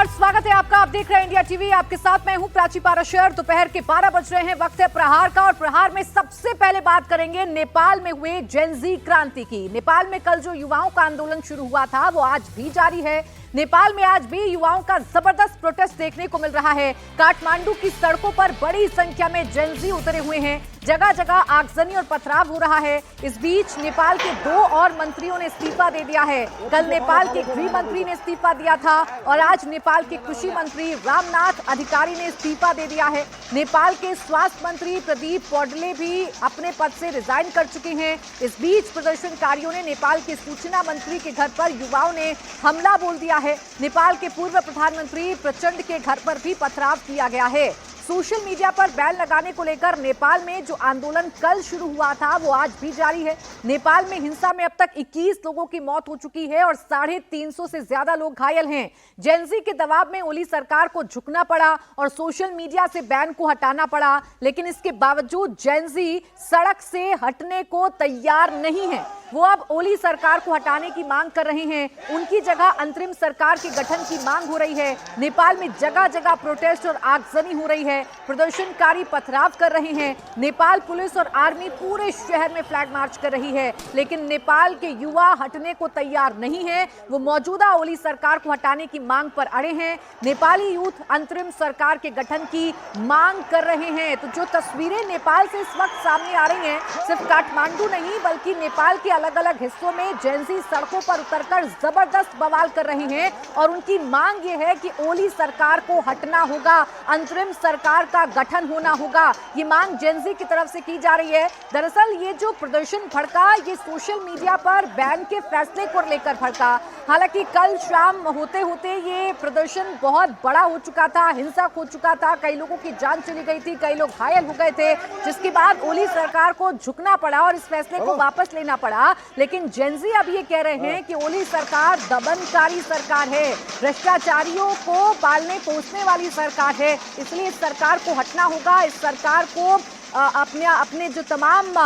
नमस्कार, स्वागत है आपका। आप देख रहे हैं इंडिया टीवी। आपके साथ मैं हूं प्राची पाराशर। दोपहर के 12 बज रहे हैं, वक्त है प्रहार का। और प्रहार में सबसे पहले बात करेंगे नेपाल में हुए जेनजी क्रांति की। नेपाल में कल जो युवाओं का आंदोलन शुरू हुआ था वो आज भी जारी है। नेपाल में आज भी युवाओं का जबरदस्त प्रोटेस्ट देखने को मिल रहा है। काठमांडू की सड़कों पर बड़ी संख्या में जेनजी उतरे हुए हैं। जगह जगह आगजनी और पथराव हो रहा है। इस बीच नेपाल के 2 और मंत्रियों ने इस्तीफा दे दिया है। कल नेपाल के गृह मंत्री ने इस्तीफा दिया था और आज नेपाल के कृषि मंत्री रामनाथ अधिकारी ने इस्तीफा दे दिया है। नेपाल के स्वास्थ्य मंत्री प्रदीप पौडले भी अपने पद से रिजाइन कर चुके हैं। इस बीच प्रदर्शनकारियों ने नेपाल के सूचना मंत्री के घर पर युवाओं ने हमला बोल दिया है। नेपाल के पूर्व प्रधानमंत्री प्रचंड के घर पर भी पथराव किया गया है। सोशल मीडिया पर बैन लगाने को लेकर नेपाल में जो आंदोलन कल शुरू हुआ था वो आज भी जारी है। नेपाल में हिंसा में अब तक 21 लोगों की मौत हो चुकी है और 350 से ज्यादा लोग घायल हैं। जेनजी के दबाव में ओली सरकार को झुकना पड़ा और सोशल मीडिया से बैन को हटाना पड़ा, लेकिन इसके बावजूद जेनजी सड़क से हटने को तैयार नहीं है। वो अब ओली सरकार को हटाने की मांग कर रहे हैं। उनकी जगह अंतरिम सरकार के गठन की मांग हो रही है। नेपाल में जगह जगह प्रोटेस्ट और आगजनी हो रही है। प्रदर्शनकारी पथराव कर रहे हैं। नेपाल पुलिस और आर्मी पूरे शहर में फ्लैग मार्च कर रही है, लेकिन नेपाल के युवा हटने को तैयार नहीं है। वो मौजूदा ओली सरकार को हटाने की मांग पर अड़े हैं। नेपाली यूथ अंतरिम सरकार के गठन की मांग कर रहे हैं। तो जो तस्वीरें नेपाल से इस वक्त सामने आ रही हैं, सिर्फ काठमांडू नहीं बल्कि नेपाल के अलग अलग हिस्सों में जेनजी सड़कों पर उतरकर जबरदस्त बवाल कर रहे हैं और उनकी मांग ये है कि ओली सरकार को हटना होगा, अंतरिम सरकार का गठन होना होगा। ये मांग जेनजी की तरफ से की जा रही है। दरअसल ये जो प्रदर्शन भड़का ये सोशल मीडिया पर बैन के फैसले को लेकर भड़का। हालांकि कल शाम होते होते ये प्रदर्शन बहुत बड़ा हो चुका था, हिंसक हो चुका था। कई लोगों की जान चली गई थी, कई लोग घायल हो गए थे, जिसके बाद ओली सरकार को झुकना पड़ा और इस फैसले को वापस लेना पड़ा। लेकिन जेनजी अब ये कह रहे हैं कि ओली सरकार दमनकारी सरकार है, भ्रष्टाचारियों को पालने पोसने वाली सरकार है, इसलिए इस सरकार को हटना होगा। इस सरकार को अपने जो तमाम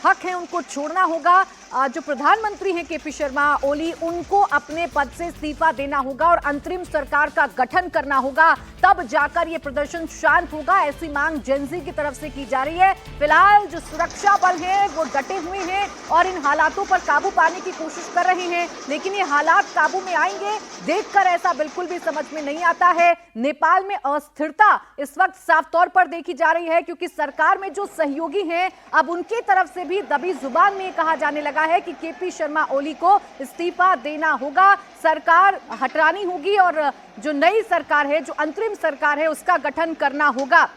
हक हैं उनको छोड़ना होगा। जो प्रधानमंत्री हैं केपी शर्मा ओली, उनको अपने पद से इस्तीफा देना होगा और अंतरिम सरकार का गठन करना होगा, तब जाकर ये प्रदर्शन शांत होगा। ऐसी मांग जेनजी की तरफ से की जा रही है। फिलहाल जो सुरक्षा बल हैं वो डटे हुए हैं और इन हालातों पर काबू पाने की कोशिश कर रहे हैं, लेकिन ये हालात काबू में आएंगे देखकर ऐसा बिल्कुल भी समझ में नहीं आता है। नेपाल में अस्थिरता इस वक्त साफ तौर पर देखी जा रही है, क्योंकि सरकार में जो सहयोगी हैं अब उनकी तरफ से भी दबी जुबान में कहा जाने लगा है कि केपी शर्मा ओली को इस्तीफा देना होगा, सरकार हटानी होगी और जो नई सरकार है, जो अंतरिम सरकार है, उसका गठन करना होगा।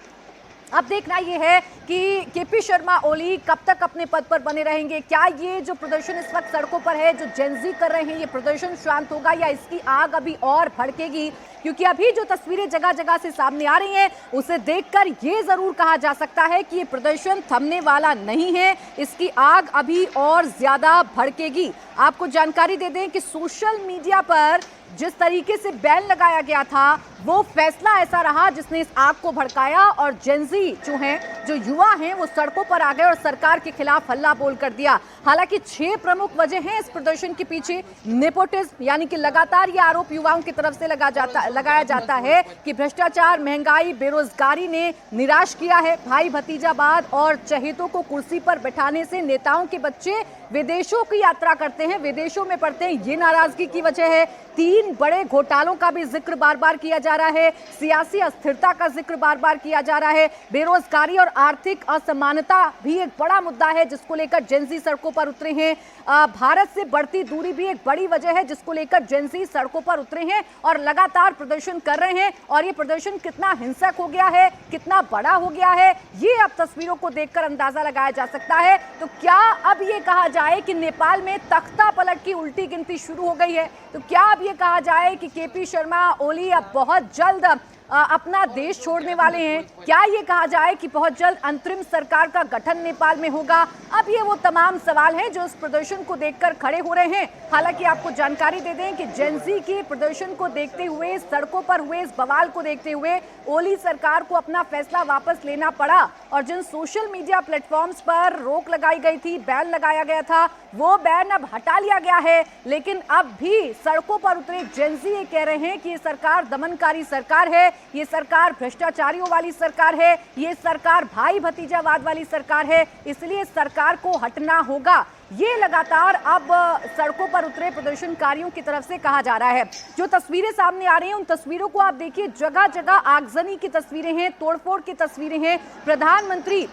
अब देखना यह है कि केपी शर्मा ओली कब तक अपने पद पर बने रहेंगे। क्या ये जो प्रदर्शन इस वक्त सड़कों पर है, जो जेनजी कर रहे हैं, ये प्रदर्शन शांत होगा या इसकी आग अभी और भड़केगी? क्योंकि अभी जो तस्वीरें जगह जगह से सामने आ रही हैं उसे देखकर ये जरूर कहा जा सकता है कि ये प्रदर्शन थमने वाला नहीं है, इसकी आग अभी और ज्यादा भड़केगी। आपको जानकारी दे दें कि सोशल मीडिया पर जिस तरीके से बैन लगाया गया था वो फैसला ऐसा रहा जिसने इस आग को भड़काया और जेनजी जो हैं, जो युवा हैं, वो सड़कों पर आ गए और सरकार के खिलाफ हल्ला बोल कर दिया। हालांकि 6 प्रमुख वजह हैं इस प्रदर्शन के पीछे। नेपोटिज्म, यानी कि लगातार ये आरोप युवाओं की तरफ से लगाया जाता है कि भ्रष्टाचार, महंगाई, बेरोजगारी ने निराश किया है। भाई भतीजावाद और चहेतों को कुर्सी पर बैठाने से नेताओं के बच्चे विदेशों की यात्रा करते हैं, विदेशों में पढ़ते हैं, ये नाराजगी की वजह है। 3 बड़े घोटालों का भी जिक्र बार बार किया जा रहा है। सियासी अस्थिरता का जिक्र बार बार किया जा रहा है। बेरोजगारी और आर्थिक असमानता भी एक बड़ा मुद्दा है जिसको लेकर जेनजी सड़कों पर उतरे हैं। भारत से बढ़ती दूरी भी एक बड़ी वजह है जिसको लेकर जेनजी सड़कों पर उतरे हैं और लगातार प्रदर्शन कर रहे हैं। और ये प्रदर्शन कितना हिंसक हो गया है, कितना बड़ा हो गया है, ये अब तस्वीरों को देखकर अंदाजा लगाया जा सकता है। तो क्या अब ये कहा जाए कि नेपाल में तख्ता पलट की उल्टी गिनती शुरू हो गई है? तो क्या अब ये कहा जाए कि केपी शर्मा ओली अब बहुत जल्द अपना देश छोड़ने वाले हैं? क्या ये कहा जाए कि बहुत जल्द अंतरिम सरकार का गठन नेपाल में होगा? अब ये वो तमाम सवाल हैं जो इस प्रदर्शन को देखकर खड़े हो रहे हैं। हालांकि आपको जानकारी दे दें कि जेनजी के प्रदर्शन को देखते हुए, सड़कों पर हुए इस बवाल को देखते हुए ओली सरकार को अपना फैसला वापस लेना पड़ा और जिन सोशल मीडिया प्लेटफॉर्म्स पर रोक लगाई गई थी, बैन लगाया गया था, वो बैन अब हटा लिया गया है। लेकिन अब भी सड़कों पर उतरे जेनजी ये कह रहे हैं कि ये सरकार दमनकारी सरकार है, ये सरकार भ्रष्टाचारियों वाली सरकार है, ये सरकार भाई भतीजावाद वाली सरकार है, इसलिए सरकार को हटना होगा। ये लगातार अब सड़कों पर उतरे प्रदर्शनकारियों की तरफ से कहा जा रहा है। जो तस्वीरें सामने आ रही हैं उन तस्वीरों को आप देखिए, जगह जगह आगजनी की तस्वीरें हैं, तोड़फोड़ की तस्वीरें हैं। प्रधानमंत्री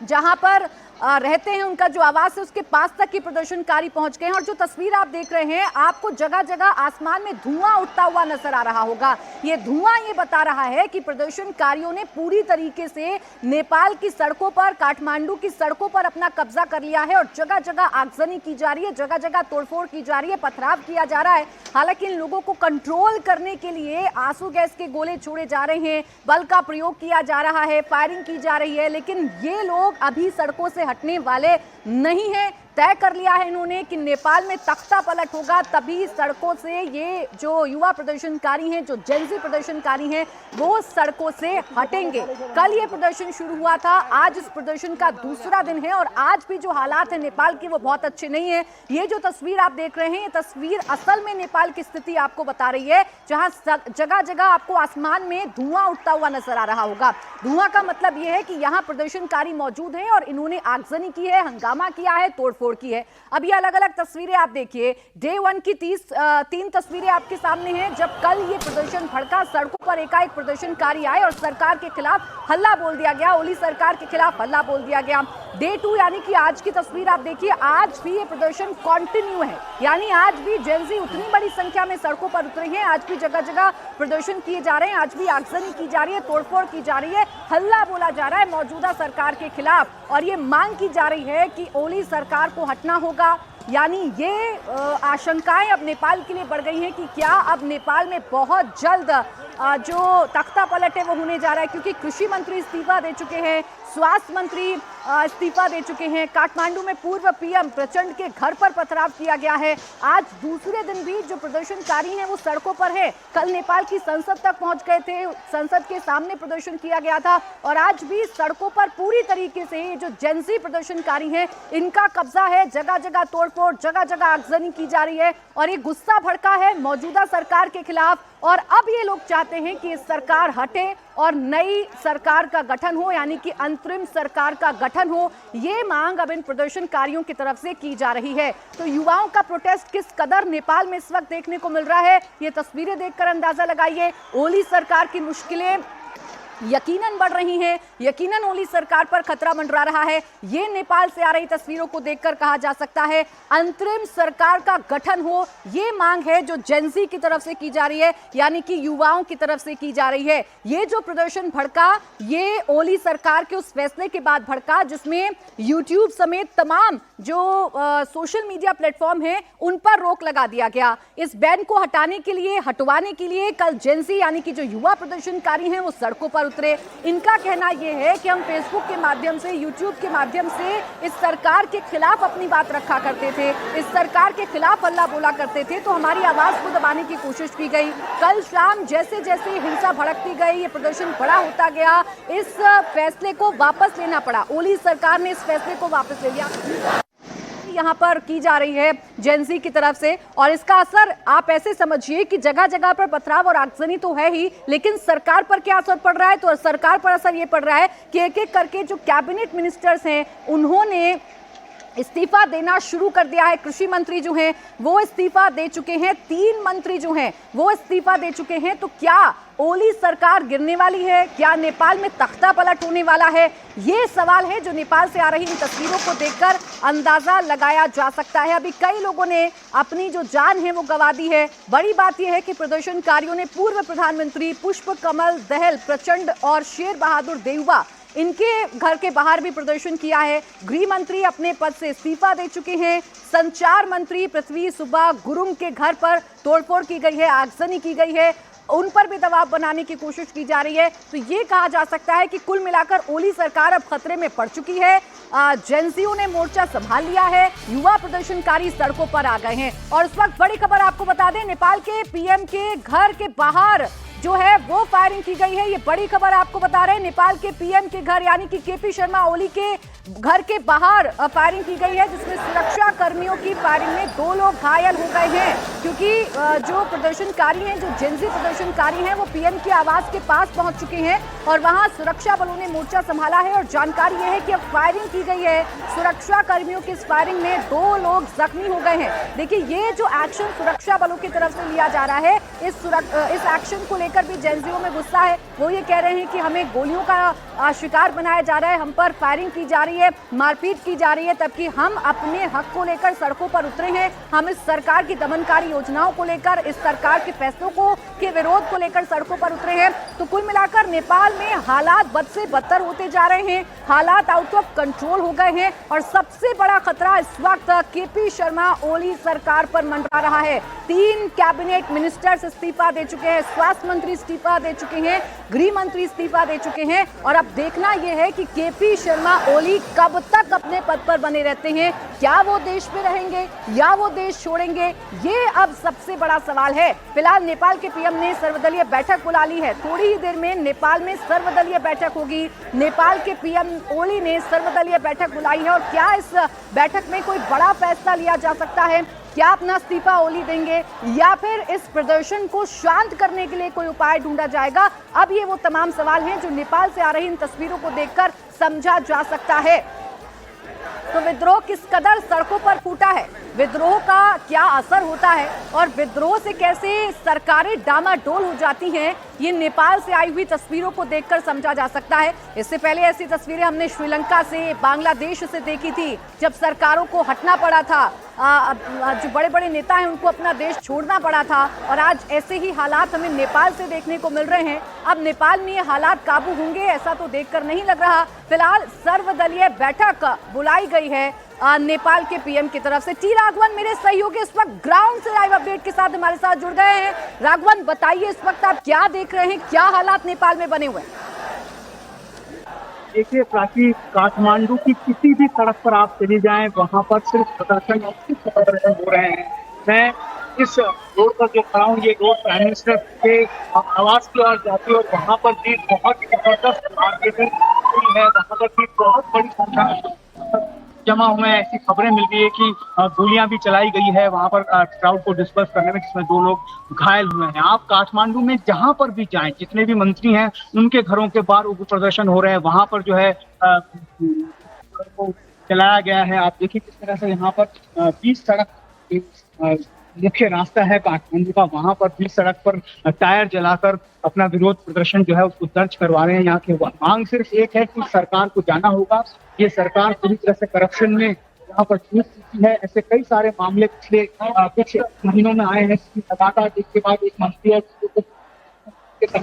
जहां पर रहते हैं, उनका जो आवास है उसके पास तक ही प्रदर्शनकारी पहुंच गए हैं और जो तस्वीर आप देख रहे हैं, आपको जगह जगह आसमान में धुआं उठता हुआ नजर आ रहा होगा। ये धुआं ये बता रहा है कि प्रदर्शनकारियों ने पूरी तरीके से नेपाल की सड़कों पर, काठमांडू की सड़कों पर अपना कब्जा कर लिया है और जगह जगह आगजनी की जा रही है, जगह जगह तोड़फोड़ की जा रही है, पथराव किया जा रहा है। हालांकि इन लोगों को कंट्रोल करने के लिए आंसू गैस के गोले छोड़े जा रहे हैं, बल का प्रयोग किया जा रहा है, फायरिंग की जा रही है, लेकिन ये लोग अभी सड़कों से हटने वाले नहीं हैं। तय कर लिया है इन्होंने कि नेपाल में तख्ता पलट होगा, तभी सड़कों से ये जो युवा प्रदर्शनकारी हैं, जो जेनजी प्रदर्शनकारी हैं, वो सड़कों से हटेंगे। कल ये प्रदर्शन शुरू हुआ था, आज इस प्रदर्शन का दूसरा दिन है और आज भी जो हालात है नेपाल के वो बहुत अच्छे नहीं है। ये जो तस्वीर आप देख रहे हैं, ये तस्वीर असल में नेपाल की स्थिति आपको बता रही है, जहां जगह जगह आपको आसमान में धुआं उठता हुआ नजर आ रहा होगा। धुआं का मतलब ये है कि यहाँ प्रदर्शनकारी मौजूद हैं और इन्होंने आगजनी की है, हंगामा किया है, तोड़फोड़ की है। अब ये अलग अलग तस्वीरें आप देखिए, डे 1 की 3 तस्वीरें आपके सामने हैं। जब कल ये प्रदर्शन भड़का, सड़कों पर एकाएक प्रदर्शनकारी आए और सरकार के खिलाफ हल्ला बोल दिया गया, ओली सरकार के खिलाफ हल्ला बोल दिया गया। डे 2 यानी कि आज की तस्वीर आप देखिए, आज भी ये प्रदर्शन कंटिन्यू है, यानी आज भी जेनजी उतनी बड़ी संख्या में सड़कों पर उतरे हैं, आज भी जगह जगह प्रदर्शन किए जा रहे हैं, आज भी आगजनी की जा रही है, तोड़फोड़ की जा रही है, हल्ला बोला जा रहा है मौजूदा सरकार के खिलाफ और ये मांग की जा रही है कि ओली सरकार को हटना होगा। यानी ये आशंकाएं अब नेपाल के लिए बढ़ गई हैं कि क्या अब नेपाल में बहुत जल्द जो तख्ता पलट है वो होने जा रहा है, क्योंकि कृषि मंत्री इस्तीफा दे चुके हैं, स्वास्थ्य मंत्री इस्तीफा दे चुके हैं, काठमांडू में पूर्व पीएम प्रचंड के घर पर पथराव किया गया है। आज दूसरे दिन भी जो प्रदर्शनकारी हैं वो सड़कों पर है। कल नेपाल की संसद तक पहुंच गए थे, संसद के सामने प्रदर्शन किया गया था और आज भी सड़कों पर पूरी तरीके से ये जो जेनजी प्रदर्शनकारी हैं इनका कब्जा है, जगह जगह तोड़फोड़, जगह जगह आगजनी की जा रही है और ये गुस्सा भड़का है मौजूदा सरकार के खिलाफ और अब ये लोग चाहते हैं कि इस सरकार हटे और नई सरकार का गठन हो, यानी कि अंतरिम सरकार का गठन हो। ये मांग अब इन प्रदर्शनकारियों की तरफ से की जा रही है। तो युवाओं का प्रोटेस्ट किस कदर नेपाल में इस वक्त देखने को मिल रहा है, ये तस्वीरें देखकर अंदाजा लगाइए। ओली सरकार की मुश्किलें यकीनन बढ़ रही हैं, यकीनन ओली सरकार पर खतरा मंडरा रहा है। ये नेपाल से आ रही तस्वीरों को देखकर कहा जा सकता है अंतरिम सरकार का गठन हो, ये मांग है जो जेनजी की तरफ से की जा रही है, यानी कि युवाओं की तरफ से की जा रही है। ये जो प्रदर्शन भड़का, ये ओली सरकार के उस फैसले के बाद भड़का जिसमें यूट्यूब समेत तमाम जो सोशल मीडिया प्लेटफॉर्म है उन पर रोक लगा दिया गया। इस बैन को हटाने के लिए, हटवाने के लिए कल जेनजी यानी कि जो युवा प्रदर्शनकारी हैं वो सड़कों पर उतरे। इनका कहना यह है कि हम फेसबुक के माध्यम से, यूट्यूब के माध्यम से इस सरकार के खिलाफ अपनी बात रखा करते थे, इस सरकार के खिलाफ हल्ला बोला करते थे, तो हमारी आवाज को दबाने की कोशिश की गई। कल शाम जैसे जैसे हिंसा भड़कती गई, ये प्रदर्शन बड़ा होता गया, इस फैसले को वापस लेना पड़ा। ओली सरकार ने इस फैसले को वापस ले लिया, यहाँ पर की जा रही है जेनजी की तरफ से और इसका असर आप ऐसे समझिए कि जगह जगह पर पथराव और आगजनी तो है ही, लेकिन सरकार पर क्या असर पड़ रहा है? तो सरकार पर असर ये पड़ रहा है कि एक एक करके जो कैबिनेट मिनिस्टर्स हैं उन्होंने इस्तीफा देना शुरू कर दिया है। कृषि मंत्री जो हैं वो इस्तीफा दे चुके हैं, 3 मंत्री जो हैं वो इस्तीफा दे चुके हैं। तो क्या ओली सरकार गिरने वाली है? क्या नेपाल में तख्ता पलट होने वाला है? ये सवाल है जो नेपाल से आ रही इन तस्वीरों को देखकर अंदाजा लगाया जा सकता है। अभी कई लोगों ने अपनी जो जान है वो गंवा दी है। बड़ी बात यह है कि प्रदर्शनकारियों ने पूर्व प्रधानमंत्री पुष्प कमल दहल प्रचंड और शेर बहादुर देउवा, इनके घर के बाहर भी प्रदर्शन किया है। गृह मंत्री अपने पद से इस्तीफा दे चुके हैं। संचार मंत्री पृथ्वी सुब्बा गुरुंग के घर पर तोड़फोड़ की गई है, आगजनी की गई है उन पर भी दबाव बनाने की कोशिश की जा रही है। तो ये कहा जा सकता है कि कुल मिलाकर ओली सरकार अब खतरे में पड़ चुकी है। जेंजीओ ने मोर्चा संभाल लिया है, युवा प्रदर्शनकारी सड़कों पर आ गए हैं। और इस वक्त बड़ी खबर आपको बता दें, नेपाल के पीएम के घर के बाहर जो है वो फायरिंग की गई है। ये बड़ी खबर आपको बता रहे हैं, नेपाल के पीएम के घर यानी कि केपी शर्मा ओली के घर के बाहर फायरिंग की गई है, जिसमें सुरक्षा कर्मियों की फायरिंग में 2 लोग घायल हो गए हैं। क्योंकि जो प्रदर्शनकारी हैं, जो जेंजी प्रदर्शनकारी हैं, वो पीएम के आवास के पास पहुंच चुके हैं और वहां सुरक्षा बलों ने मोर्चा संभाला है। और जानकारी यह है कि अब फायरिंग की गई है, सुरक्षा कर्मियों की इस फायरिंग में 2 लोग जख्मी हो गए हैं। देखिए, ये जो एक्शन सुरक्षा बलों की तरफ से लिया जा रहा है, इस एक्शन को लेकर भी जेंजीओ में गुस्सा है। वो ये कह रहे हैं कि हमें गोलियों का शिकार बनाया जा रहा है, हम पर फायरिंग की जा रही है, मारपीट की जा रही है, तबकि हम अपने हक को लेकर सड़कों पर उतरे हैं। हम इस सरकार की दमनकारी योजनाओं को लेकर, इस सरकार के फैसलों के विरोध को लेकर सड़कों पर उतरे हैं। तो कुल मिलाकर नेपाल में हालात बद से बदतर होते जा रहे हैं, हालात आउट ऑफ कंट्रोल हो गए हैं और सबसे बड़ा खतरा इस वक्त केपी शर्मा ओली सरकार पर मंडरा रहा है। 3 कैबिनेट मिनिस्टर्स इस्तीफा दे चुके हैं, स्वास्थ्य मंत्री इस्तीफा दे चुके हैं, गृह मंत्री इस्तीफा दे चुके हैं और अब देखना यह है कि केपी शर्मा ओली कब तक अपने पद पर बने रहते हैं। क्या वो देश में रहेंगे या वो देश छोड़ेंगे, ये अब सबसे बड़ा सवाल है। फिलहाल नेपाल के पीएम ने सर्वदलीय बैठक बुला ली है। थोड़ी ही देर में नेपाल में सर्वदलीय बैठक होगी। नेपाल के पीएम ओली ने सर्वदलीय बैठक बुलाई है और क्या इस बैठक में कोई बड़ा फैसला लिया जा सकता है? क्या अपना इस्तीफा ओली देंगे या फिर इस प्रदर्शन को शांत करने के लिए कोई उपाय ढूंढा जाएगा? अब ये वो तमाम सवाल हैं जो नेपाल से आ रही इन तस्वीरों को देखकर समझा जा सकता है। तो विद्रोह किस कदर सड़कों पर फूटा है, विद्रोह का क्या असर होता है और विद्रोह से कैसे सरकारें डामाडोल हो जाती हैं, ये नेपाल से आई हुई तस्वीरों को देखकर समझा जा सकता है। इससे पहले ऐसी तस्वीरें हमने श्रीलंका से, बांग्लादेश से देखी थी, जब सरकारों को हटना पड़ा था, जो बड़े बड़े नेता हैं उनको अपना देश छोड़ना पड़ा था। और आज ऐसे ही हालात हमें नेपाल से देखने को मिल रहे हैं। अब नेपाल में ये हालात काबू होंगे ऐसा तो देखकर नहीं लग रहा। फिलहाल सर्वदलीय बैठक बुलाई गई है नेपाल के पीएम की तरफ से। टी राघवन मेरे सहयोगी इस वक्त ग्राउंड से लाइव अपडेट के साथ हमारे साथ जुड़ गए हैं। राघवन, बताइए इस वक्त आप क्या देख रहे हैं, क्या हालात नेपाल में बने हुए हैं? देखिए प्राची, काठमांडू की किसी भी सड़क पर आप चली जाएं, वहां पर सिर्फ प्रदर्शन हो रहे हैं। मैं इस रोड पर जो खड़ा हूँ, ये रोड प्राइम मिनिस्टर के आवास की ओर जाती है और वहां पर भी बहुत जबरदस्त मार्केटिंग है, वहां पर भी बहुत बड़ी संख्या में जमा हुए हैं। ऐसी खबरें मिल गई है कि गोलियां भी चलाई गई है वहां पर क्राउड को डिस्पर्स करने में, जिसमें 2 लोग घायल हुए हैं। आप काठमांडू में जहां पर भी जाएं, जितने भी मंत्री हैं उनके घरों के बाहर उग्र प्रदर्शन हो रहे हैं। वहां पर जो है को चलाया गया है। आप देखिए किस तरह से यहाँ पर 20 सड़क मुख्य रास्ता है काठमांडू का, वहां पर 20 सड़क पर टायर जलाकर अपना विरोध प्रदर्शन जो है उसको दर्ज करवा रहे हैं। यहाँ की मांग सिर्फ एक है कि सरकार को जाना होगा। ये सरकार पूरी तरह से करप्शन में यहाँ पर छूट चुकी है। ऐसे कई सारे मामले पिछले कुछ महीनों में आए हैं। लगातार एक के बाद एक मंत्री और इसके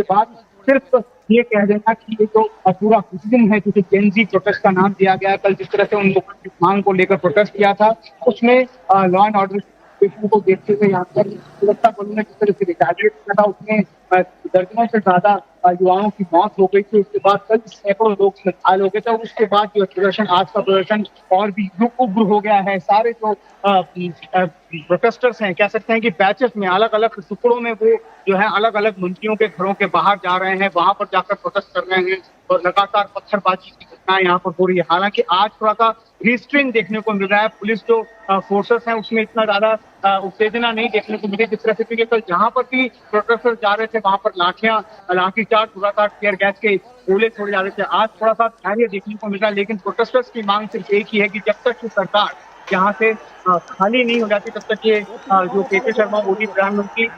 बाद सिर्फ ये कह देना कि ये तो पूरा हुजूम है, क्योंकि जेंजी प्रोटेस्ट का नाम दिया गया है। कल जिस तरह से उन लोगों की मांग को लेकर प्रोटेस्ट किया था, उसमें लॉ एंड ऑर्डर को देखते हुए यहाँ पर सुरक्षा बलों ने जिस तरह से रिटालिएट किया था, उसमें दर्जनों से ज्यादा युवाओं की मौत हो गई थी। उसके बाद कल सैकड़ों लोग घायल हो गए थे और उसके बाद जो प्रदर्शन, आज का प्रदर्शन और भी उग्र हो गया है। सारे जो प्रोटेस्टर्स हैं, कह सकते हैं कि बैचेस में, अलग अलग टुकड़ों में वो जो है अलग अलग मंत्रियों के घरों के बाहर जा रहे हैं, वहां पर जाकर प्रोटेस्ट कर रहे हैं और लगातार पत्थरबाजी की घटनाएं यहाँ पर हो रही है। हालांकि आज थोड़ा सा रिस्ट्रेन देखने को मिल रहा है। पुलिस जो फोर्सेस हैं उसमें इतना ज्यादा उत्तेजना नहीं देखने को मिली जिस तरह से, क्योंकि कल जहां पर भी प्रोटेस्टर जा रहे थे वहां पर लाठीचार्ज, लगातार टीयर गैस के गोले छोड़े जा रहे थे। आज थोड़ा सा धैर्य देखने को मिल रहा है, लेकिन प्रोटेस्टर्स की मांग सिर्फ एक ही है कि जब तक की सरकार यहाँ से खाली नहीं हो जाती, तब तक ये जो केपी शर्मा ओली प्रधानमंत्री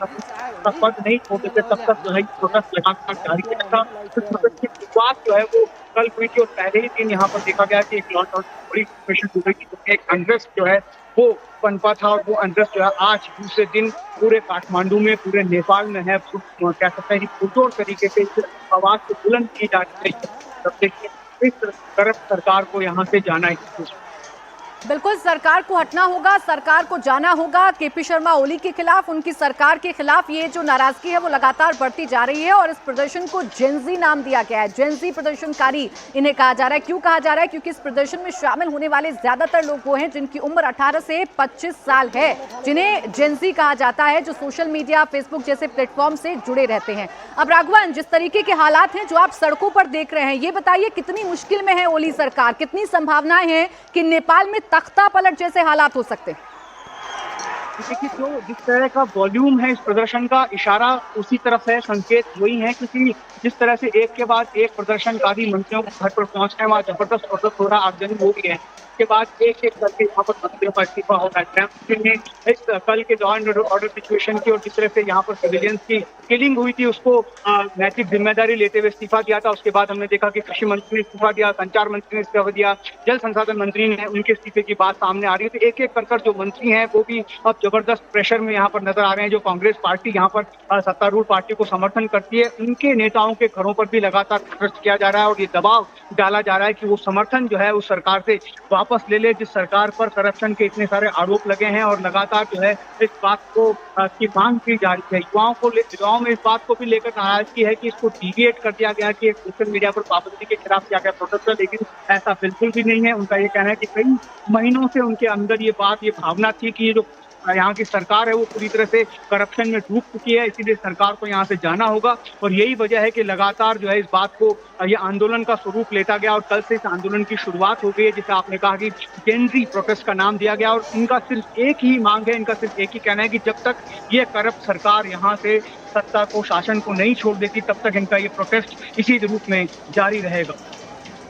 पद नहीं छोड़ते थे, तब तक जो है प्रोटेस्ट लगातार जारी रहेगा। प्रोटेस्ट की शुरुआत जो है वो कल हुई थी और पहले ही दिन यहाँ पर देखा गया कि एक लॉट बड़ी सिचुएशन हो गई थी। एक अनरेस्ट जो है वो पनपा था और वो अनरेस्ट जो है आज दूसरे दिन पूरे काठमांडू में, पूरे नेपाल में है। कह सकते हैं कि पुरजोर तरीके से आवाज को बुलंद की जा रही है। तब देखिए इस तरफ सरकार को यहाँ से जाना है। बिल्कुल, सरकार को हटना होगा, सरकार को जाना होगा। केपी शर्मा ओली के खिलाफ, उनकी सरकार के खिलाफ ये जो नाराजगी है वो लगातार बढ़ती जा रही है और इस प्रदर्शन को जेनजी नाम दिया गया है। जेनजी प्रदर्शनकारी इन्हें कहा जा रहा है। क्यों कहा जा रहा है? क्योंकि इस प्रदर्शन में शामिल होने वाले ज्यादातर लोग वो हैं जिनकी उम्र 18 से 25 साल है, जिन्हें जेनजी कहा जाता है, जो सोशल मीडिया, फेसबुक जैसे प्लेटफॉर्म से जुड़े रहते हैं। अब राघवन, जिस तरीके के हालात हैं जो आप सड़कों पर देख रहे हैं, ये बताइए कितनी मुश्किल में है ओली सरकार, कितनी संभावनाएं हैं कि नेपाल में तख्ता पलट जैसे हालात हो सकते हैं? देखिए, जो जिस तरह का वॉल्यूम है इस प्रदर्शन का, इशारा उसी तरफ है, संकेत वही है, क्योंकि जिस तरह से एक के बाद एक प्रदर्शनकारी मंत्रियों को घर पर पहुंचना है, वहाँ जबरदस्त प्रोटेस्ट हो रहा, आगजनी हो गई है। के बाद एक एक करके यहाँ पर मंत्रियों का इस्तीफा हो रहा है। इस कल के लॉ एंड ऑर्डर सिचुएशन की और जिस तरह से यहाँ पर सिविलियंस की किलिंग हुई थी, उसको नैतिक जिम्मेदारी लेते हुए इस्तीफा दिया था। उसके बाद हमने देखा कि कृषि मंत्री ने इस्तीफा दिया, संचार मंत्री ने इस्तीफा दिया, जल संसाधन मंत्री ने, उनके इस्तीफे की बात सामने आ रही है। तो एक एक कर जो मंत्री हैं वो भी अब जबरदस्त प्रेशर में यहाँ पर नजर आ रहे हैं। जो कांग्रेस पार्टी यहाँ पर सत्तारूढ़ पार्टी को समर्थन करती है, उनके नेताओं के घरों पर भी लगातार प्रोटेस्ट किया जा रहा है और ये दबाव डाला जा रहा है कि वो समर्थन जो है उस सरकार से वापस ले ले, जिस सरकार पर करप्शन के इतने सारे आरोप लगे हैं। और लगातार जो है इस बात को की मांग की जा रही है। युवाओं में इस बात को भी लेकर नाराजगी है कि इसको डिविएट कर दिया गया कि सोशल मीडिया पर पाबंदी के खिलाफ किया गया प्रोटेस्ट है, लेकिन ऐसा बिल्कुल भी नहीं है। उनका ये कहना है कि कई महीनों से उनके अंदर ये भावना थी कि ये जो यहाँ की सरकार है वो पूरी तरह से करप्शन में डूब चुकी है, इसीलिए सरकार को यहाँ से जाना होगा। और यही वजह है कि लगातार जो है इस बात को ये आंदोलन का स्वरूप लेता गया और कल से इस आंदोलन की शुरुआत हो गई है, जिसे आपने कहा कि जेनजी प्रोटेस्ट का नाम दिया गया। और इनका सिर्फ एक ही मांग है, इनका सिर्फ एक ही कहना है कि जब तक ये करप्ट सरकार यहाँ से सत्ता को, शासन को नहीं छोड़ देती, तब तक इनका ये प्रोटेस्ट इसी रूप में जारी रहेगा।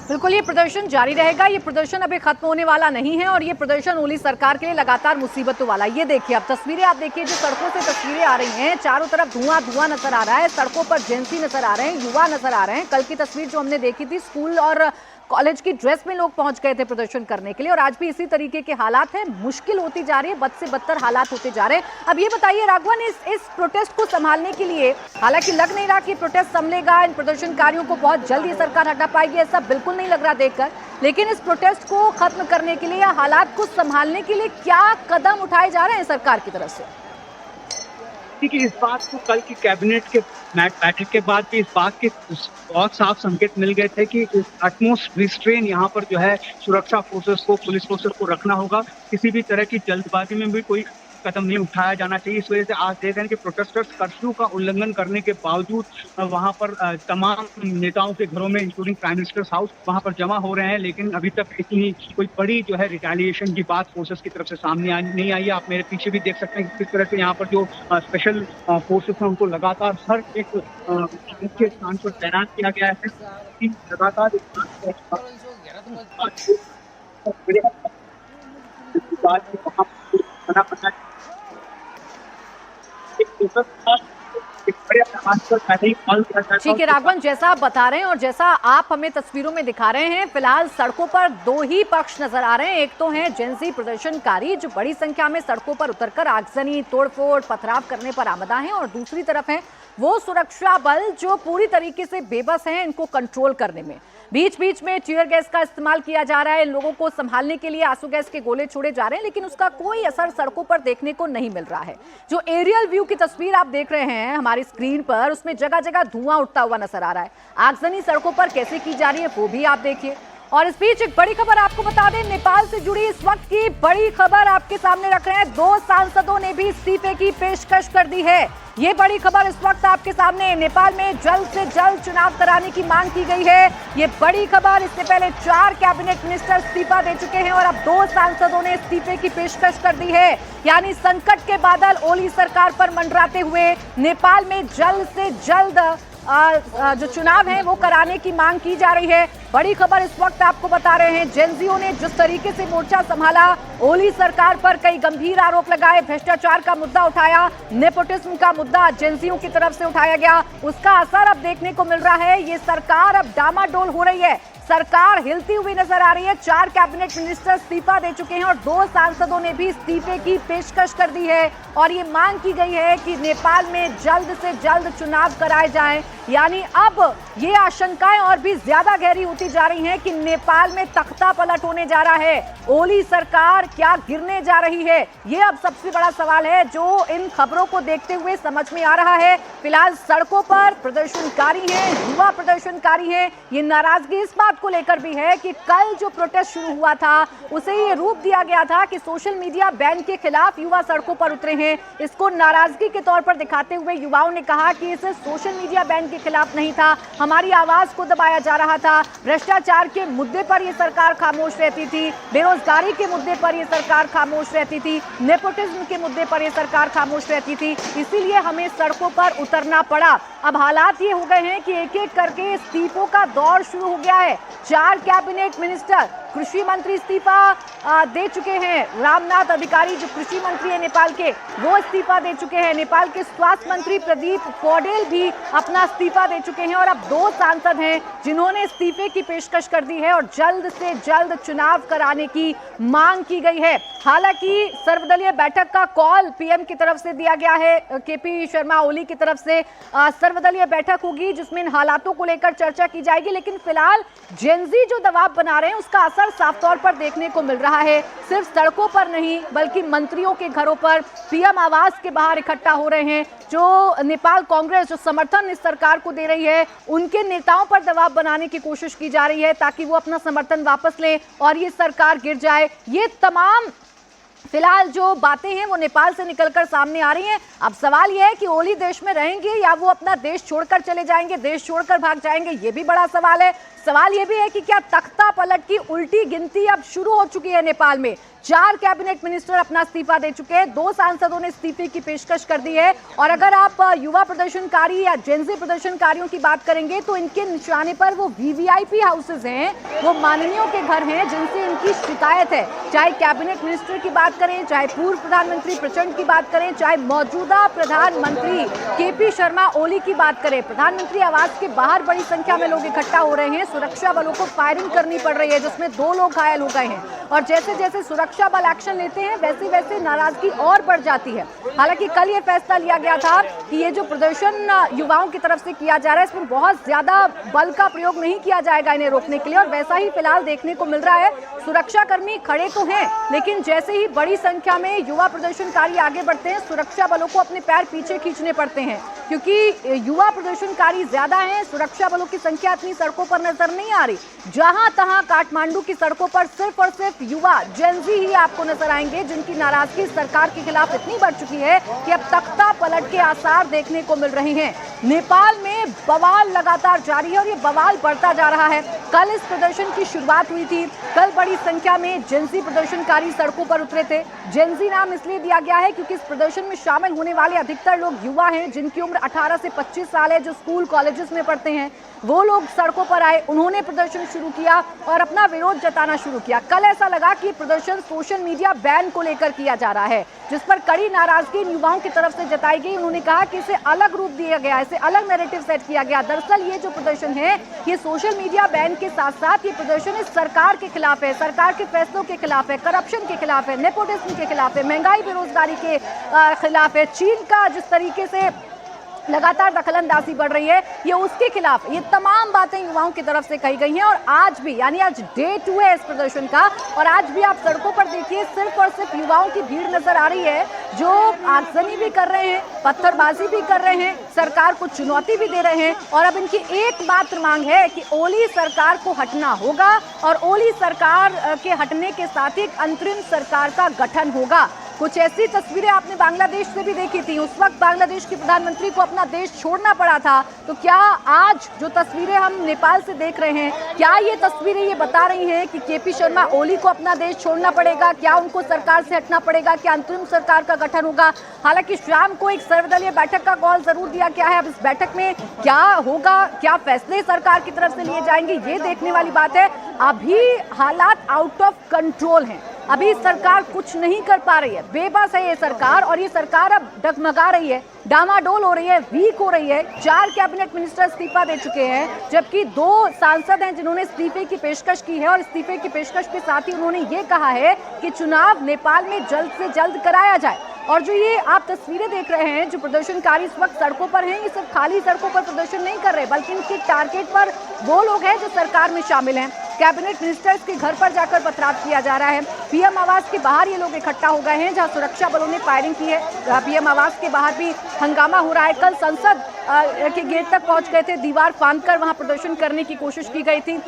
बिल्कुल, ये प्रदर्शन जारी रहेगा। ये प्रदर्शन अभी खत्म होने वाला नहीं है और ये प्रदर्शन ओली सरकार के लिए लगातार मुसीबतों वाला। ये देखिए, अब तस्वीरें आप देखिए, जो सड़कों से तस्वीरें आ रही हैं, चारों तरफ धुआं धुआं नजर आ रहा है, सड़कों पर जेंसी नजर आ रहे हैं, युवा नजर आ रहे हैं। कल की तस्वीर जो हमने देखी थी, स्कूल और कॉलेज की ड्रेस में लोग पहुंच गए थे प्रदर्शन करने के लिए और आज भी इसी तरीके के हालात हैं। मुश्किल होती जा रही है, बद से बदतर हालात होते जा रहे हैं। अब ये बताइए राघवन, इस प्रोटेस्ट को संभालने के लिए, हालांकि लग नहीं रहा कि प्रोटेस्ट संभलेगा, इन प्रदर्शनकारियों को बहुत जल्द ये सरकार हटा पाएगी, ऐसा बिल्कुल नहीं लग रहा देखकर। लेकिन इस प्रोटेस्ट को खत्म करने के लिए या हालात को संभालने के लिए क्या कदम उठाए जा रहे हैं सरकार की तरफ से? कि इस बात को कल की कैबिनेट के बैठक के बाद भी इस बात के बहुत साफ संकेत मिल गए थे कि अटमोस्ट रिस्ट्रेन यहाँ पर जो है सुरक्षा फोर्सेस को, पुलिस फोर्सेस को रखना होगा। किसी भी तरह की जल्दबाजी में भी कोई कदम नहीं उठाया जाना चाहिए। इस वजह से आज देख रहे हैं कि प्रोटेस्टर्स कर्फ्यू का उल्लंघन करने के बावजूद वहां पर तमाम नेताओं के घरों में, इंक्लूडिंग प्राइम मिनिस्टर्स हाउस, वहां पर जमा हो रहे हैं। लेकिन अभी तक इतनी कोई बड़ी जो है रिटेलिएशन की बात फोर्सेस की तरफ से सामने नहीं आई है। आप मेरे पीछे भी देख सकते हैं कि किस तरह से यहाँ पर जो स्पेशल फोर्सेस हैं उनको लगातार हर एक मुख्य स्थान पर तैनात किया गया है। लगातार ठीक है राघवन, जैसा आप बता रहे हैं और जैसा आप हमें तस्वीरों में दिखा रहे हैं, फिलहाल सड़कों पर दो ही पक्ष नजर आ रहे हैं। एक तो हैं जेंजी प्रदर्शनकारी जो बड़ी संख्या में सड़कों पर उतरकर आगजनी, तोड़फोड़, पथराव करने पर आमदा हैं, और दूसरी तरफ है वो सुरक्षा बल जो पूरी तरीके से बेबस हैं इनको कंट्रोल करने में। बीच बीच में टीयर गैस का इस्तेमाल किया जा रहा है, लोगों को संभालने के लिए आंसू गैस के गोले छोड़े जा रहे हैं, लेकिन उसका कोई असर सड़कों पर देखने को नहीं मिल रहा है। जो एरियल व्यू की तस्वीर आप देख रहे हैं हमारी स्क्रीन पर, उसमें जगह जगह धुआं उठता हुआ नजर आ रहा है। आगजनी सड़कों पर कैसे की जा रही है वो भी आप देखिए। और इस बीच एक बड़ी खबर आपको बता दें, नेपाल से जुड़ी इस वक्त की बड़ी खबर आपके सामने रख रहे हैं। 2 सांसदों ने भी इस्तीफे की पेशकश कर दी है। ये बड़ी खबर इस वक्त आपके सामने, नेपाल में जल्द से जल्द चुनाव कराने की मांग की गई है। ये बड़ी खबर, इससे पहले 4 कैबिनेट मिनिस्टर इस्तीफा दे चुके हैं और अब 2 सांसदों ने इस्तीफे की पेशकश कर दी है। यानी संकट के बादल ओली सरकार पर मंडराते हुए नेपाल में जल्द से जल्द जो चुनाव है वो कराने की मांग की जा रही है। बड़ी खबर इस वक्त आपको बता रहे हैं, जेनजीओ ने जिस तरीके से मोर्चा संभाला, ओली सरकार पर कई गंभीर आरोप लगाए, भ्रष्टाचार का मुद्दा उठाया, नेपोटिज्म का मुद्दा जेनजीओ की तरफ से उठाया गया, उसका असर अब देखने को मिल रहा है। ये सरकार अब डामाडोल हो रही है। सरकार हिलती हुई नजर आ रही है। 4 कैबिनेट मिनिस्टर इस्तीफा दे चुके हैं और 2 सांसदों ने भी इस्तीफे की पेशकश कर दी है और ये मांग की गई है कि नेपाल में जल्द से जल्द चुनाव कराए जाएं। यानी अब ये आशंकाएं और भी ज्यादा गहरी होती जा रही हैं कि नेपाल में तख्ता पलट होने जा रहा है। ओली सरकार क्या गिरने जा रही है, ये अब सबसे बड़ा सवाल है जो इन खबरों को देखते हुए समझ में आ रहा है। फिलहाल सड़कों पर प्रदर्शनकारी हैं, युवा प्रदर्शनकारी हैं। ये नाराजगी इस बात को लेकर भी है कि कल जो प्रोटेस्ट शुरू हुआ था उसे ये रूप दिया गया था कि सोशल मीडिया बैन के खिलाफ युवा सड़कों पर उतरे हैं। इसको नाराजगी के तौर पर दिखाते हुए युवाओं ने कहा कि इसे सोशल मीडिया बैन के खिलाफ नहीं था, हमारी आवाज को दबाया जा रहा था। भ्रष्टाचार के मुद्दे पर यह सरकार खामोश रहती थी, बेरोजगारी के मुद्दे पर यह सरकार खामोश रहती थी, नेपोटिज्म के मुद्दे पर यह सरकार खामोश रहती थी, इसीलिए हमें सड़कों पर उतरना पड़ा। अब हालात ये हो गए हैं कि एक एक करके इस्तीफों का दौर शुरू हो गया है। 4 कैबिनेट मिनिस्टर, कृषि मंत्री इस्तीफा दे चुके हैं। रामनाथ अधिकारी जो कृषि मंत्री है नेपाल के, वो इस्तीफा दे चुके हैं। नेपाल के स्वास्थ्य मंत्री प्रदीप पौडेल भी अपना इस्तीफा दे चुके हैं और अब 2 सांसद हैं जिन्होंने इस्तीफे की पेशकश कर दी है और जल्द से जल्द चुनाव कराने की मांग की गई है। हालांकि सर्वदलीय बैठक का कॉल पीएम की तरफ से दिया गया है, केपी शर्मा ओली की तरफ से सर्वदलीय बैठक होगी जिसमें इन हालातों को लेकर चर्चा की जाएगी। लेकिन फिलहाल जेनजी जो दबाव बना रहे हैं उसका असर साफ तौर पर देखने को मिल रहा है। सिर्फ सड़कों पर नहीं बल्कि मंत्रियों के घरों पर, पीएम आवास के बाहर इकट्ठा हो रहे हैं। जो नेपाल कांग्रेस जो समर्थन इस सरकार को दे रही है उनके नेताओं पर दबाव बनाने की कोशिश की जा रही है ताकि वो अपना समर्थन वापस लें और ये सरकार गिर जाए। ये तमाम फिलहाल जो बातें हैं वो नेपाल से निकलकर सामने आ रही हैं। अब सवाल यह है कि ओली देश में रहेंगे या वो अपना देश छोड़कर चले जाएंगे, देश छोड़कर भाग जाएंगे, ये भी बड़ा सवाल है। सवाल ये भी है कि क्या तख्ता पलट की उल्टी गिनती अब शुरू हो चुकी है नेपाल में। 4 कैबिनेट मिनिस्टर अपना इस्तीफा दे चुके हैं, 2 सांसदों ने इस्तीफे की पेशकश कर दी है। और अगर आप युवा प्रदर्शनकारी या जेनजी प्रदर्शनकारियों की बात करेंगे तो इनके निशाने पर वो वीवीआईपी हाउसेज हैं, वो माननीयों के घर हैं जिनसे इनकी शिकायत है। चाहे कैबिनेट मिनिस्टर की बात करें, चाहे पूर्व प्रधानमंत्री प्रचंड की बात करें, चाहे मौजूदा प्रधानमंत्री केपी शर्मा ओली की बात करें, प्रधानमंत्री आवास के बाहर बड़ी संख्या में लोग इकट्ठा हो रहे हैं। सुरक्षा बलों को फायरिंग करनी पड़ रही है जिसमें 2 लोग घायल हो गए हैं और जैसे जैसे सुरक्षा बल एक्शन लेते हैं वैसे वैसे नाराजगी और बढ़ जाती है। हालांकि कल ये फैसला लिया गया था कि ये जो प्रदर्शन युवाओं की तरफ से किया जा रहा है इसमें बहुत ज्यादा बल का प्रयोग नहीं किया जाएगा इन्हें रोकने के लिए और वैसा ही फिलहाल देखने को मिल रहा है। सुरक्षाकर्मी खड़े तो हैं लेकिन जैसे ही बड़ी संख्या में युवा प्रदर्शनकारी आगे बढ़ते हैं सुरक्षा बलों को अपने पैर पीछे खींचने पड़ते हैं क्योंकि युवा प्रदर्शनकारी ज्यादा हैं, सुरक्षा बलों की संख्या इतनी सड़कों पर नजर नहीं आ रही। जहां तहां काठमांडू की सड़कों पर सिर्फ और सिर्फ युवा जेनजी ही आपको नजर आएंगे जिनकी नाराजगी सरकार के खिलाफ इतनी बढ़ चुकी है कि अब तख्ता पलट के आसार देखने को मिल रहे हैं। नेपाल में बवाल लगातार जारी है और ये बवाल बढ़ता जा रहा है। कल इस प्रदर्शन की शुरुआत हुई थी, कल बड़ी संख्या में जेनजी प्रदर्शनकारी सड़कों पर उतरे थे। जेनजी नाम इसलिए दिया गया है क्योंकि इस प्रदर्शन में शामिल होने वाले अधिकतर लोग युवा हैं जिनकी उम्र 18 से 25 साल है, जो स्कूल कॉलेजेस में पढ़ते हैं। वो लोग सड़कों पर आए, उन्होंने प्रदर्शन शुरू किया और अपना विरोध जताना शुरू किया। कल ऐसा लगा कि प्रदर्शन सोशल मीडिया बैन को लेकर किया जा रहा है जिस पर कड़ी नाराजगी इन युवाओं की तरफ से जताई गई। उन्होंने कहा कि इसे अलग रूप दिया गया, इसे अलग नैरेटिव सेट किया गया। दरअसल ये जो प्रदर्शन है ये सोशल मीडिया बैन के साथ साथ ये प्रदर्शन इस सरकार के खिलाफ है, सरकार के फैसलों के खिलाफ है, करप्शन के खिलाफ है, नेपोटिज्म के खिलाफ है, महंगाई बेरोजगारी के खिलाफ है, चीन का जिस तरीके से लगातार दखलंदाजी बढ़ रही है ये उसके खिलाफ। ये तमाम बातें युवाओं की तरफ से कही गई हैं और आज भी यानी आज डे 2 है इस प्रदर्शन का और आज भी आप सड़कों पर देखिए सिर्फ और सिर्फ युवाओं की भीड़ नजर आ रही है जो आगजनी भी कर रहे हैं, पत्थरबाजी भी कर रहे हैं, सरकार को चुनौती भी दे रहे हैं और अब इनकी एकमात्र मांग है कि ओली सरकार को हटना होगा और ओली सरकार के हटने के साथ ही एक अंतरिम सरकार का गठन होगा। कुछ ऐसी तस्वीरें आपने बांग्लादेश से भी देखी थी, उस वक्त बांग्लादेश के प्रधानमंत्री को अपना देश छोड़ना पड़ा था। तो क्या आज जो तस्वीरें हम नेपाल से देख रहे हैं क्या ये तस्वीरें ये बता रही हैं कि केपी शर्मा ओली को अपना देश छोड़ना पड़ेगा, क्या उनको सरकार से हटना पड़ेगा, क्या अंतरिम सरकार का गठन होगा? हालांकि शाम को एक सर्वदलीय बैठक का कॉल जरूर दिया गया है। अब इस बैठक में क्या होगा, क्या फैसले सरकार की तरफ से लिए जाएंगे ये देखने वाली बात है। अभी हालात आउट ऑफ कंट्रोल हैं। अभी सरकार कुछ नहीं कर पा रही है, बेबस है ये सरकार, और ये सरकार अब डगमगा रही है, डामाडोल हो रही है, वीक हो रही है। 4 कैबिनेट मिनिस्टर इस्तीफा दे चुके हैं, जबकि 2 सांसद हैं जिन्होंने इस्तीफे की पेशकश की है, और इस्तीफे की पेशकश के साथ ही उन्होंने ये कहा है कि चुनाव नेपाल में जल्द से जल्द कराया जाए। और जो ये आप तस्वीरें देख रहे हैं, जो प्रदर्शनकारी इस वक्त सड़कों पर हैं, ये सिर्फ खाली सड़कों पर प्रदर्शन नहीं कर रहे, बल्कि इनके टारगेट पर वो लोग हैं जो सरकार में शामिल हैं। कैबिनेट मिनिस्टर्स के घर पर जाकर पथराव किया जा रहा है। पीएम आवास के बाहर ये लोग इकट्ठा हो गए हैं, जहां सुरक्षा बलों ने फायरिंग की है। पीएम आवास के बाहर भी हंगामा हो रहा है। कल संसद के गेट तक पहुंच गए थे, दीवार फांदकर वहां प्रदर्शन करने की कोशिश की गई थी।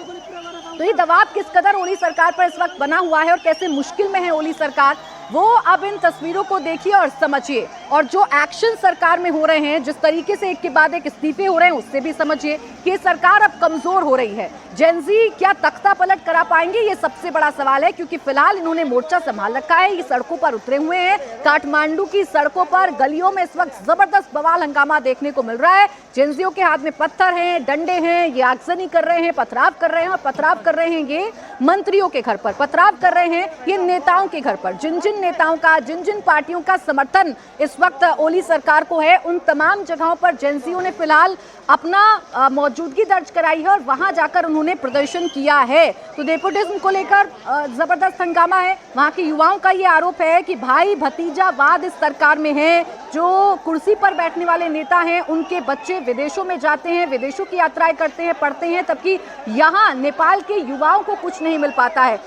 तो ये दबाव किस कदर ओली सरकार पर इस वक्त बना हुआ है और कैसे मुश्किल में है ओली सरकार, वो अब इन तस्वीरों को देखिए और समझिए। और जो एक्शन सरकार में हो रहे हैं, जिस तरीके से एक के बाद एक इस्तीफे हो रहे हैं, उससे भी समझिए कि सरकार अब कमजोर हो रही है। जेनजी क्या तख्ता पलट करा पाएंगे, ये सबसे बड़ा सवाल है, क्योंकि फिलहाल इन्होंने मोर्चा संभाल रखा है, ये सड़कों पर उतरे हुए हैं। काठमांडू की सड़कों पर, गलियों में इस वक्त जबरदस्त बवाल हंगामा देखने को मिल रहा है। जेनजियों के हाथ में पत्थर हैं, डंडे हैं, ये आगजनी कर रहे हैं, पथराव कर रहे हैं, और पथराव कर रहे हैं ये मंत्रियों के घर पर, पथराव कर रहे हैं ये नेताओं के घर पर। जिन जिन नेताओं का, जिन जिन पार्टियों का समर्थन इस वक्त ओली सरकार को है, उन तमाम जगहों पर जेनजियों ने फिलहाल अपना मौजूदगी दर्ज कराई है और वहां जाकर उन्होंने प्रदर्शन किया है। तो नेपोटिज्म को लेकर जबरदस्त हंगामा है। वहां के युवाओं का ये आरोप है कि भाई भतीजावाद इस सरकार में है। जो कुर्सी पर बैठने वाले नेता हैं, उनके बच्चे विदेशों में जाते हैं, विदेशों की यात्राएं करते हैं, पढ़ते हैं, तबकि यहाँ नेपाल के युवाओं को कुछ नहीं मिल पाता है।